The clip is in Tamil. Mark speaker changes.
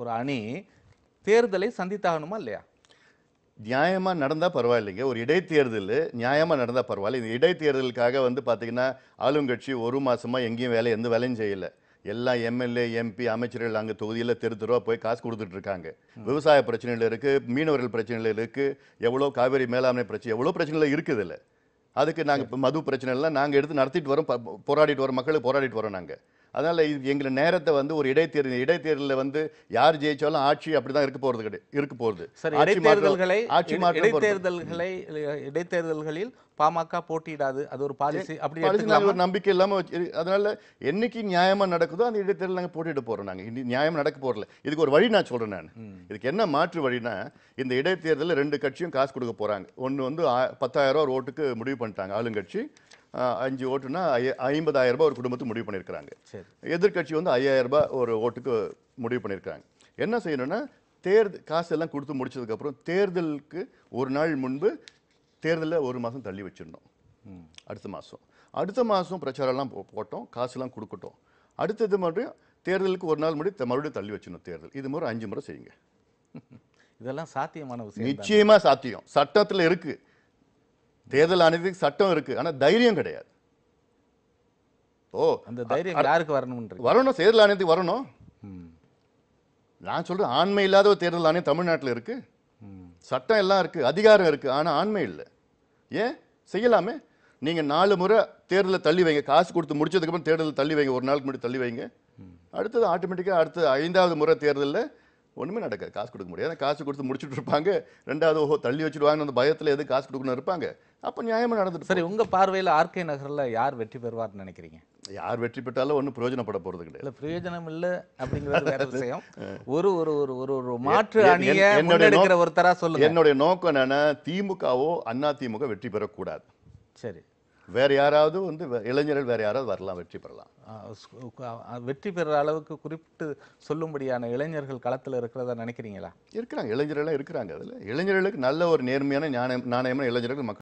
Speaker 1: ஒரு அணி தேர்தலை சந்தித்தாகணுமா இல்லையா?
Speaker 2: நியாயமா நடந்தா பரவாயில்லைங்க. ஒரு இடைத்தேர்தல் நியாயமா நடந்தா பரவாயில்ல. இந்த இடைத்தேர்தலுக்காக பார்த்தீங்கன்னா, ஆளுங்கட்சி 1 மாசமா எங்கேயும் எந்த வேலையும் செய்யல. எல்லாம் எம்எல்ஏ, எம்பி, அமைச்சர்கள் அங்க தொகுதியில தெரு தெருவா போய் காசு குடுத்துட்டு இருக்காங்க. விவசாய பிரச்சனைகள் இருக்கு, மீனவர்கள் பிரச்சனைகள் இருக்கு, எவ்வளோ காவிரி மேலாண்மை பிரச்சனை, எவ்வளோ பிரச்சனைகள் இருக்குது இதுல. அதுக்கு நாங்க இப்ப மது பிரச்சனை எல்லாம் நாங்க எடுத்து நடத்திட்டு வரோம், போராடிட்டு வரோம், மக்களுக்கு போராடிட்டு வரோம் நாங்க. அதனால எங்களை நேரத்தை ஒரு இடைத்தேர்தல் யார் ஜெயிச்சாலும் ஆட்சி அப்படிதான் இருக்க போறது.
Speaker 1: சரி,
Speaker 2: ஆட்சி மாற்றம்
Speaker 1: இடைத்தேர்தல்களில் பாமக போட்டியிடாது, அது ஒரு பாலிசி அப்படி
Speaker 2: நாங்க
Speaker 1: எடுத்துக்கலாமா?
Speaker 2: ஒரு நம்பிக்கை இல்லாம அதனால என்னைக்கு நியாயமா நடக்குதோ அந்த இடைத்தேர்தல் நாங்க போட்டிட்டு போறோம். நாங்க நியாயமா நடக்க போறல. இதுக்கு ஒரு வழி நான் சொல்றேன். நான் இதுக்கு என்ன மாற்று வழினா, இந்த இடைத்தேர்தலில் 2 கட்சியும் காசு கொடுக்க போறாங்க. ஒன்னு 10,000 ரூபாய் ஓட்டுக்கு முடிவு பண்ணிட்டாங்க ஆளுங்கட்சி. 5 ஓட்டுனா 50,000 ரூபாய் ஒரு குடும்பத்துக்கு முடிவு பண்ணியிருக்காங்க. எதிர்கட்சி 5,000 ரூபாய் ஒரு ஓட்டுக்கு முடிவு பண்ணியிருக்காங்க. என்ன செய்யணும்னா, காசு எல்லாம் கொடுத்து முடிச்சதுக்கு அப்புறம் தேர்தலுக்கு ஒரு நாள் முன்பு தேர்தலில் 1 மாசம் தள்ளி வச்சிடணும். அடுத்த மாசம் பிரச்சாரம் எல்லாம் போட்டோம், காசுலாம் கொடுக்கட்டும். அடுத்தது மறுபடியும் தேர்தலுக்கு ஒரு நாள் மறுபடியும் தள்ளி வச்சிடணும் தேர்தல். இது முறை 5 முறை செய்யுங்க.
Speaker 1: இதெல்லாம் சாத்தியமான விஷயம்?
Speaker 2: நிச்சயமா சாத்தியம். சட்டத்துல இருக்கு. தேர்தல் ஆணையத்துக்கு சட்டம் இருக்கு, ஆனா தைரியம் கிடையாது.
Speaker 1: அந்த தைரியம் யாருக்கு
Speaker 2: வரணும்? தேர்தல் ஆணையத்துக்கு வரணும். நான் சொல்றேன், ஆண்மை இல்லாத ஒரு தேர்தல் ஆணையம் தமிழ்நாட்டில் இருக்கு. சட்டம் எல்லாம் இருக்கு, அதிகாரம் இருக்கு, ஆனா ஆண்மை இல்லை. ஏன் செய்யலாமே? நீங்க 4 முறை தேர்தலை தள்ளி வைங்க, காசு கொடுத்து முடிச்சதுக்கு அப்புறம் தேர்தலை தள்ளி வைங்க, ஒரு நாளுக்கு முன்னாடி தள்ளி வைங்க. அடுத்தது ஆட்டோமேட்டிக்கா அடுத்த 5வது முறை தேர்தலில் ஒண்ணுமே நடக்காது. காசு கொடுக்க முடியாது. காசு கொடுத்து முடிச்சுட்டு இருப்பாங்க. 2வது தள்ளி வச்சுடுவாங்க, அந்த பயத்துல எது காசு கொடுக்கணும் இருப்பாங்க. அப்ப நியாயமா நடந்துட்டு.
Speaker 1: சரி, உங்க பார்வையில் ஆர்கே நகர்ல யார் வெற்றி பெறுவார்னு நினைக்கிறீங்க?
Speaker 2: யார் வெற்றி பெற்றாலும் ஒன்றும் பிரயோஜனப்பட போறது கிடையாது.
Speaker 1: பிரயோஜனம் இல்லை அப்படிங்கிறது வேற விஷயம். ஒரு ஒரு ஒரு ஒரு ஒரு மாற்று அணியை முன்னெடுக்கிற ஒருத்தரா சொல்லுங்க.
Speaker 2: என்னுடைய நோக்கம் என்னன்னா, திமுகவோ அதிமுக வெற்றி பெறக்கூடாது.
Speaker 1: சரி,
Speaker 2: வேற யாராவது இளைஞர்கள் வேற யாராவது வரலாம், வெற்றி பெறலாம்.
Speaker 1: வெற்றி பெற அளவுக்கு குறிப்பிட்டு சொல்லும்படியான இளைஞர்கள் களத்தில் இருக்கிறதா நினைக்கிறீங்களா?
Speaker 2: இருக்கிறாங்க, இளைஞர்கள் இருக்கிறாங்க. அதுல இளைஞர்களுக்கு நல்ல ஒரு நேர்மையான நாணயமான இளைஞர்கள் மக்கள்